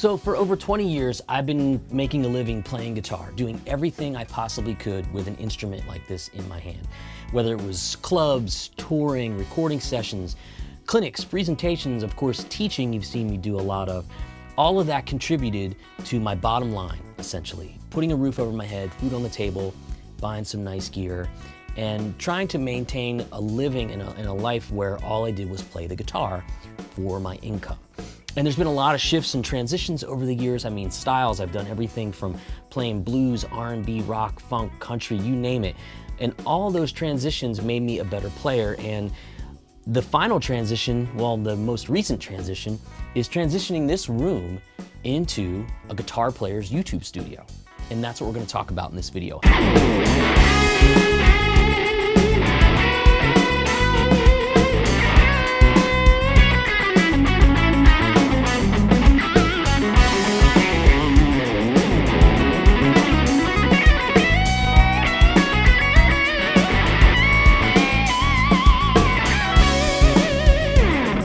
So for over 20 years, I've been making a living playing guitar, doing everything I possibly could with an instrument like this in my hand. Whether it was clubs, touring, recording sessions, clinics, presentations, of course, teaching you've seen me do a lot of. All of that contributed to my bottom line, essentially. Putting a roof over my head, food on the table, buying some nice gear, and trying to maintain a living in a life where all I did was play the guitar for my income. And there's been a lot of shifts and transitions over the years. I mean, styles, I've done everything from playing blues, R&B, rock, funk, country, you name it. And all those transitions made me a better player. And the final transition, well, the most recent transition, is transitioning this room into a guitar player's YouTube studio. And that's what we're gonna talk about in this video.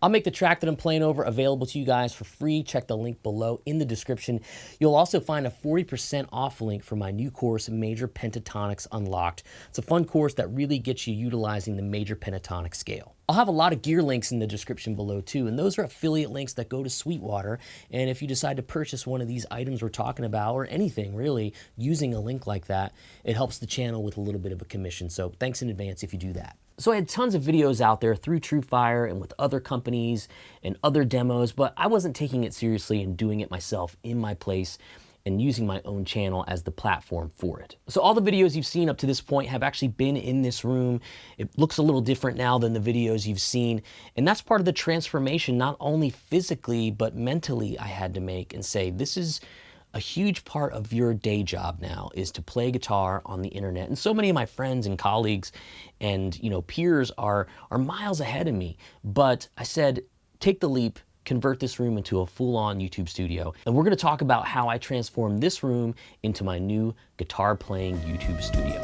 I'll make the track that I'm playing over available to you guys for free. Check the link below in the description. You'll also find a 40% off link for my new course, Major Pentatonics Unlocked. It's a fun course that really gets you utilizing the major pentatonic scale. I'll have a lot of gear links in the description below too, and those are affiliate links that go to Sweetwater. And if you decide to purchase one of these items we're talking about, or anything really, using a link like that, it helps the channel with a little bit of a commission. So thanks in advance if you do that. So I had tons of videos out there through TrueFire and with other companies and other demos, but I wasn't taking it seriously and doing it myself in my place and using my own channel as the platform for it. So all the videos you've seen up to this point have actually been in this room. It looks a little different now than the videos you've seen. And that's part of the transformation, not only physically, but mentally I had to make and say, this is a huge part of your day job now, is to play guitar on the internet. And so many of my friends and colleagues and peers are miles ahead of me. But I said, take the leap, convert this room into a full-on YouTube studio. And we're gonna talk about how I transformed this room into my new guitar playing YouTube studio.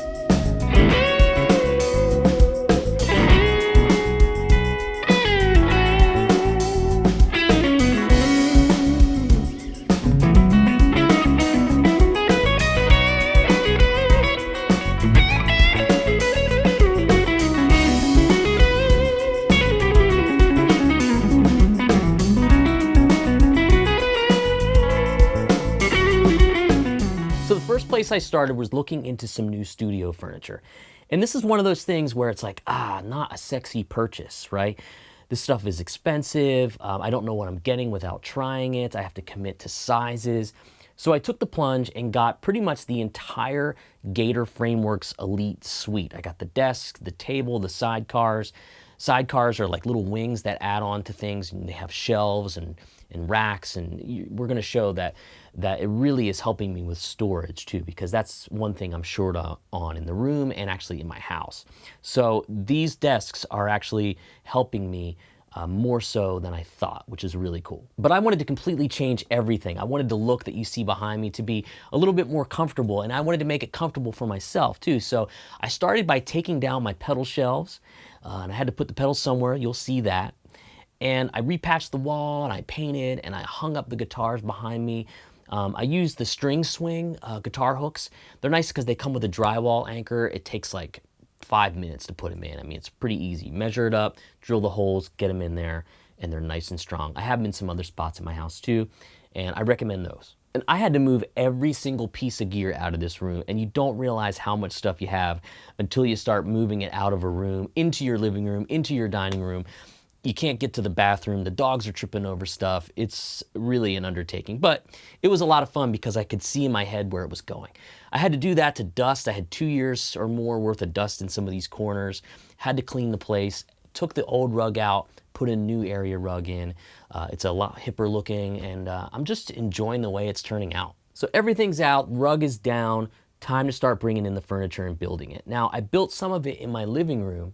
Place I started was looking into some new studio furniture. And this is one of those things where it's like, not a sexy purchase, right? This stuff is expensive. I don't know what I'm getting without trying it. I have to commit to sizes. So I took the plunge and got pretty much the entire Gator Frameworks Elite suite. I got the desk, the table, the sidecars. Sidecars are like little wings that add on to things, and they have shelves and racks, and we're gonna show that it really is helping me with storage too, because that's one thing I'm short on in the room and actually in my house. So these desks are actually helping me more so than I thought, which is really cool. But I wanted to completely change everything. I wanted the look that you see behind me to be a little bit more comfortable, and I wanted to make it comfortable for myself too. So I started by taking down my pedal shelves, and I had to put the pedals somewhere. You'll see that. And I repatched the wall, and I painted, and I hung up the guitars behind me. I used the string swing guitar hooks. They're nice because they come with a drywall anchor. It takes like 5 minutes to put them in. I mean, it's pretty easy. Measure it up, drill the holes, get them in there, and they're nice and strong. I have them in some other spots in my house too, and I recommend those. And I had to move every single piece of gear out of this room, and you don't realize how much stuff you have until you start moving it out of a room, into your living room, into your dining room. You can't get to the bathroom. The dogs are tripping over stuff. It's really an undertaking, but it was a lot of fun because I could see in my head where it was going. I had to do that to dust. I had 2 years or more worth of dust in some of these corners. Had to clean the place, took the old rug out, put a new area rug in. It's a lot hipper looking, and I'm just enjoying the way it's turning out. So everything's out, rug is down, time to start bringing in the furniture and building it. Now, I built some of it in my living room,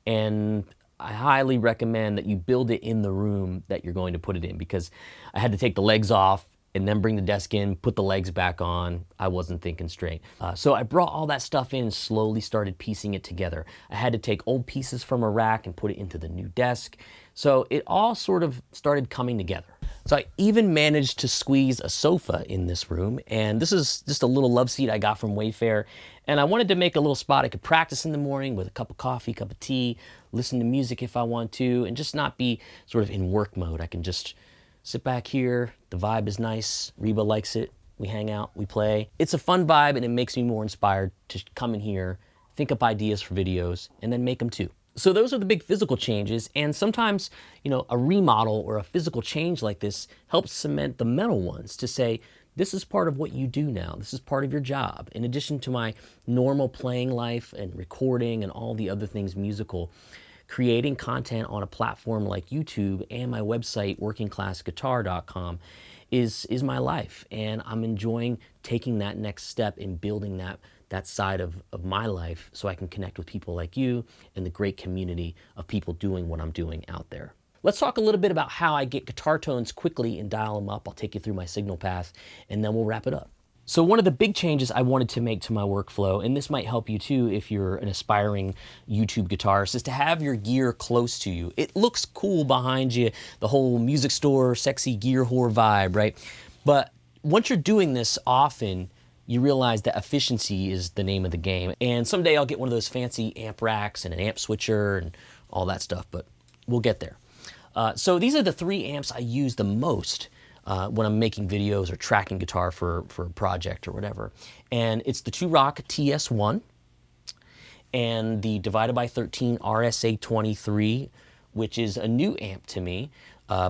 and I highly recommend that you build it in the room that you're going to put it in, because I had to take the legs off and then bring the desk in, put the legs back on. I wasn't thinking straight. So I brought all that stuff in and slowly started piecing it together. I had to take old pieces from a rack and put it into the new desk. So it all sort of started coming together. So I even managed to squeeze a sofa in this room, and this is just a little love seat I got from Wayfair. And I wanted to make a little spot I could practice in the morning with a cup of coffee, cup of tea, listen to music if I want to, and just not be sort of in work mode. I can just sit back here, the vibe is nice, Reba likes it, we hang out, we play. It's a fun vibe, and it makes me more inspired to come in here, think up ideas for videos, and then make them too. So those are the big physical changes, and sometimes, you know, a remodel or a physical change like this helps cement the mental ones to say, this is part of what you do now. This is part of your job. In addition to my normal playing life and recording and all the other things musical, creating content on a platform like YouTube and my website, workingclassguitar.com, is my life. And I'm enjoying taking that next step in building that side of my life so I can connect with people like you and the great community of people doing what I'm doing out there. Let's talk a little bit about how I get guitar tones quickly and dial them up. I'll take you through my signal path, and then we'll wrap it up. So one of the big changes I wanted to make to my workflow, and this might help you too if you're an aspiring YouTube guitarist, is to have your gear close to you. It looks cool behind you, the whole music store, sexy gear whore vibe, right? But once you're doing this often, you realize that efficiency is the name of the game. And someday I'll get one of those fancy amp racks and an amp switcher and all that stuff, but we'll get there. So these are the 3 amps I use the most when I'm making videos or tracking guitar for a project or whatever. And it's the 2-Rock TS1 and the Divided by 13 RSA23, which is a new amp to me.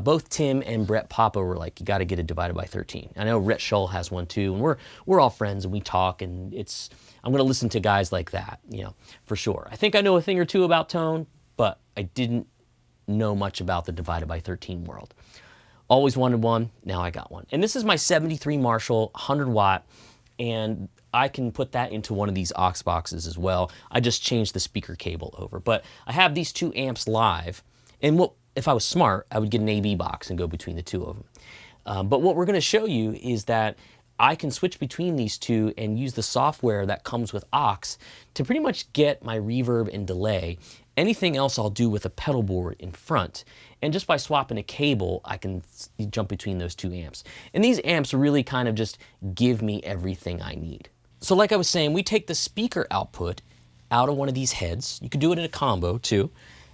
Both Tim and Brett Papa were like, you got to get a Divided by 13. I know Rhett Shull has one too, and we're all friends and we talk, and I'm going to listen to guys like that, you know, for sure. I think I know a thing or two about tone, but I didn't know much about the Divided by 13 world. Always wanted one, now I got one. And this is my 73 Marshall 100 watt, and I can put that into one of these aux boxes as well. I just changed the speaker cable over. But I have these 2 amps live, and if I was smart, I would get an AV box and go between the 2 of them. But what we're gonna show you is that I can switch between these 2 and use the software that comes with aux to pretty much get my reverb and delay. Anything else I'll do with a pedal board in front. And just by swapping a cable, I can jump between those 2 amps. And these amps really kind of just give me everything I need. So like I was saying, we take the speaker output out of one of these heads. You could do it in a combo too,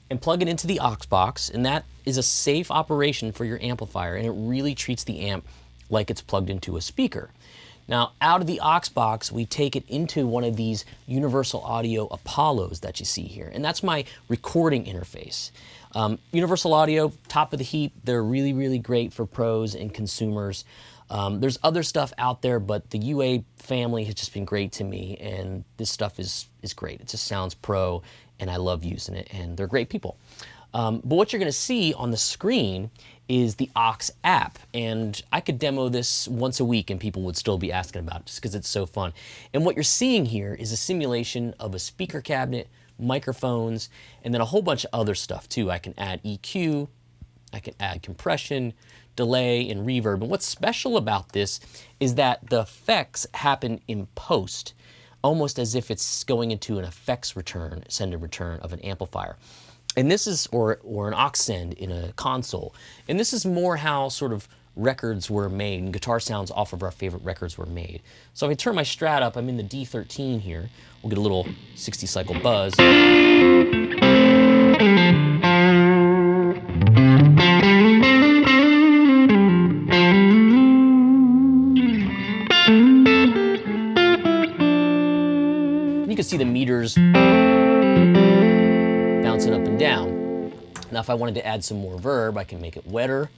and plug it into the aux box, and that is a safe operation for your amplifier, and it really treats the amp like it's plugged into a speaker. Now, out of the aux box, we take it into one of these Universal Audio Apollos that you see here, and that's my recording interface. Universal Audio, top of the heap, they're really, really great for pros and consumers. There's other stuff out there, but the UA family has just been great to me, and this stuff is great. It just sounds pro, and I love using it, and they're great people. But what you're gonna see on the screen is the aux app, and I could demo this once a week and people would still be asking about it just because it's so fun. And what you're seeing here is a simulation of a speaker cabinet, microphones, and then a whole bunch of other stuff too. I can add EQ, I can add compression, delay, and reverb. And what's special about this is that the effects happen in post, almost as if it's going into an effects return, send and return of an amplifier. And this is, or an aux send in a console. And this is more how sort of records were made and guitar sounds off of our favorite records were made. So if I turn my Strat up, I'm in the D13 here. We'll get a little 60 cycle buzz. You can see the meters bouncing up and down. Now if I wanted to add some more verb, I can make it wetter.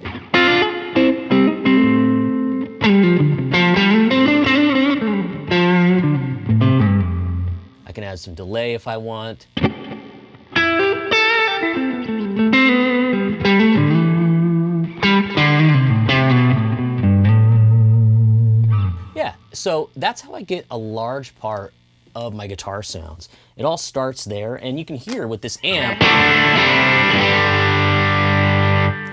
I can add some delay if I want. Yeah, so that's how I get a large part of my guitar sounds. It all starts there, and you can hear with this amp,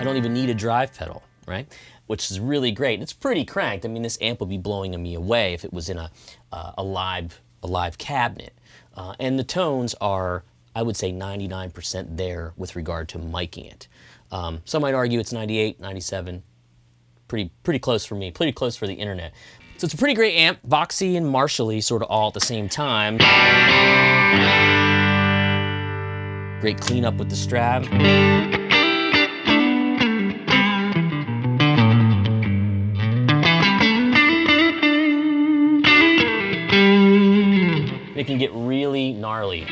I don't even need a drive pedal, right? Which is really great. It's pretty cranked. I mean, this amp would be blowing me away if it was in a live cabinet. And the tones are, I would say, 99% there with regard to miking it. Some might argue it's 98, 97. pretty close for me, pretty close for the internet. So it's a pretty great amp, boxy and Marshall-y sort of all at the same time. Great cleanup with the Strat. It can get really gnarly.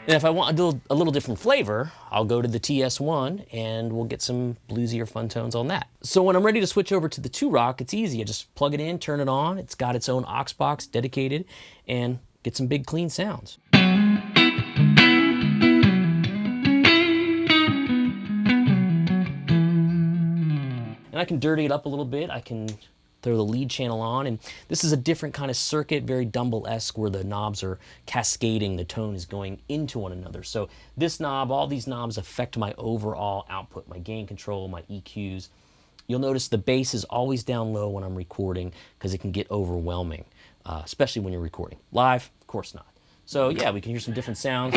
And if I want a little different flavor, I'll go to the TS1 and we'll get some bluesier fun tones on that. So when I'm ready to switch over to the 2-Rock, it's easy. I just plug it in, turn it on. It's got its own aux box dedicated, and get some big clean sounds. And I can dirty it up a little bit. I can throw the lead channel on, and this is a different kind of circuit, very Dumble-esque, where the knobs are cascading, the tone is going into one another. So this knob, all these knobs affect my overall output, my gain control, my EQs. You'll notice the bass is always down low when I'm recording because it can get overwhelming, especially when you're recording. Live, of course not. So yeah, we can hear some different sounds.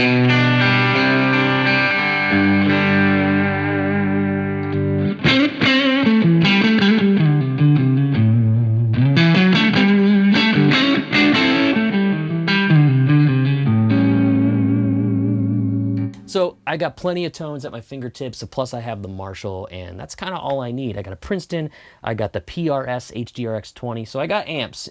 So I got plenty of tones at my fingertips, plus I have the Marshall, and that's kind of all I need. I got a Princeton, I got the PRS HDRX20, so I got amps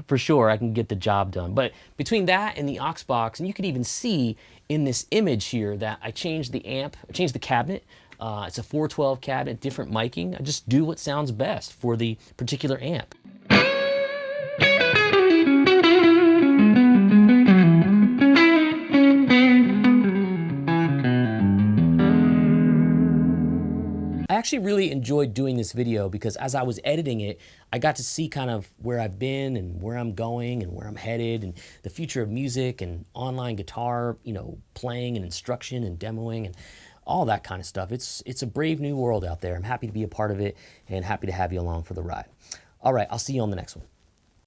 for sure. I can get the job done. But between that and the aux box, and you can even see in this image here that I changed the amp, I changed the cabinet. It's a 412 cabinet, different miking. I just do what sounds best for the particular amp. I actually really enjoyed doing this video because as I was editing it, I got to see kind of where I've been and where I'm going and where I'm headed and the future of music and online guitar, you know, playing and instruction and demoing and all that kind of stuff. It's a brave new world out there. I'm happy to be a part of it and happy to have you along for the ride. All right, I'll see you on the next one.